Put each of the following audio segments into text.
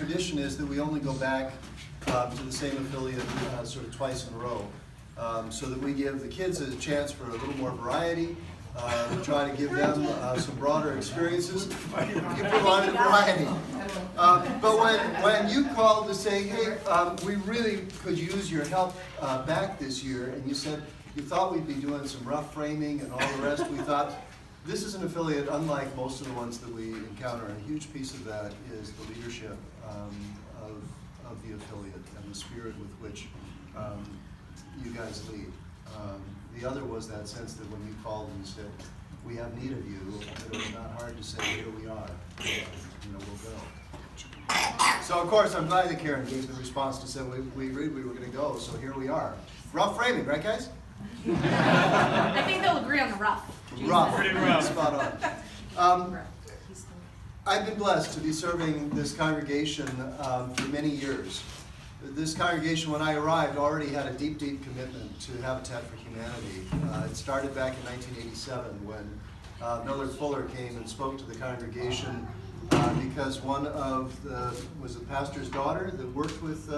tradition is that we only go back to the same affiliate sort of twice in a row, so that we give the kids a chance for a little more variety. We try to give them some broader experiences. You provided variety. But when you called to say, hey, we really could use your help back this year, and you said you thought we'd be doing some rough framing and all the rest, we thought this is an affiliate unlike most of the ones that we encounter, and a huge piece of that is the leadership of the affiliate and the spirit with which you guys lead. The other was that sense that when you called and you said, we have need of you, it was not hard to say, here we are, we'll go. So of course, I'm glad that Karen gave the response to say, we agreed we were going to go, so here we are. Rough framing, right guys? I think they'll agree on the rough. Rough, pretty rough. Spot on. I've been blessed to be serving this congregation for many years. This congregation, when I arrived, already had a deep, deep commitment to Habitat for Humanity. It started back in 1987 when Millard Fuller came and spoke to the congregation because one of was the pastor's daughter that worked with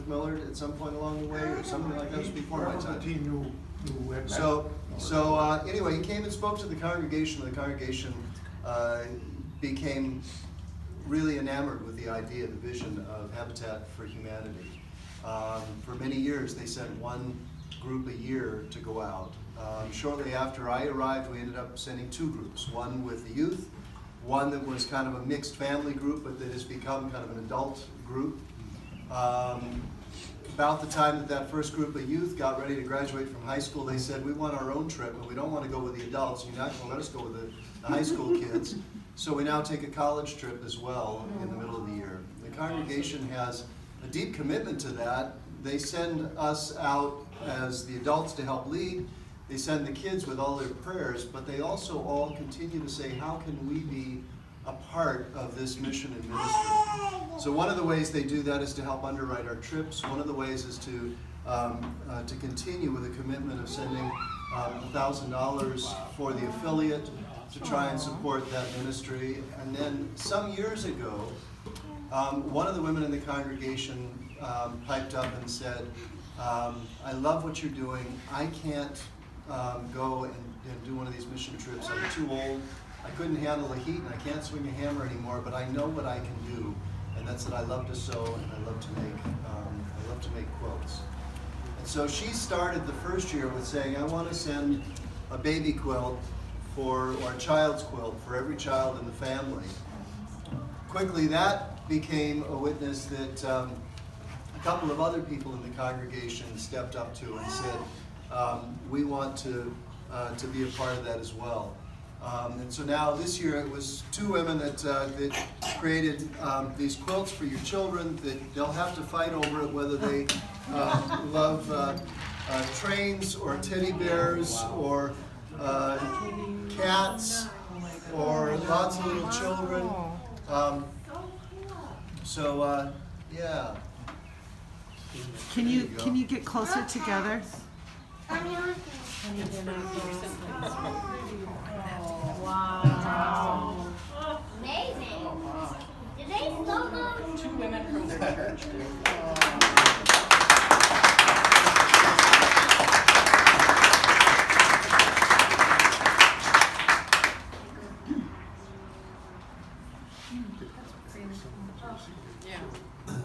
Millard at some point along the way, or something like that. It was before my time. So anyway, he came and spoke to the congregation. The congregation became really enamored with the idea, the vision of Habitat for Humanity. For many years, they sent one group a year to go out. Shortly after I arrived, we ended up sending two groups, one with the youth, one that was kind of a mixed family group, but that has become kind of an adult group. About the time that first group of youth got ready to graduate from high school, they said, we want our own trip, and we don't want to go with the adults. You're not going to let us go with the high school kids. So we now take a college trip as well in the middle of the year. The congregation has a deep commitment to that. They send us out as the adults to help lead. They send the kids with all their prayers, but they also all continue to say, how can we be a part of this mission and ministry? So one of the ways they do that is to help underwrite our trips. One of the ways is to continue with a commitment of sending $1,000 for the affiliate to try and support that ministry. And then some years ago, one of the women in the congregation piped up and said, I love what you're doing. I can't go and do one of these mission trips. I'm too old. I couldn't handle the heat and I can't swing a hammer anymore, but I know what I can do. And that's that I love to sew and I love to make quilts. And so she started the first year with saying, I want to send a baby quilt or a child's quilt for every child in the family. Quickly that became a witness that a couple of other people in the congregation stepped up to and said, we want to be a part of that as well. And so now this year it was two women that created these quilts for your children that they'll have to fight over it, whether they love trains or teddy bears or cats or lots of little children. Yeah. Can you get closer together? Wow. Amazing. Did they slow those? Two women from their church.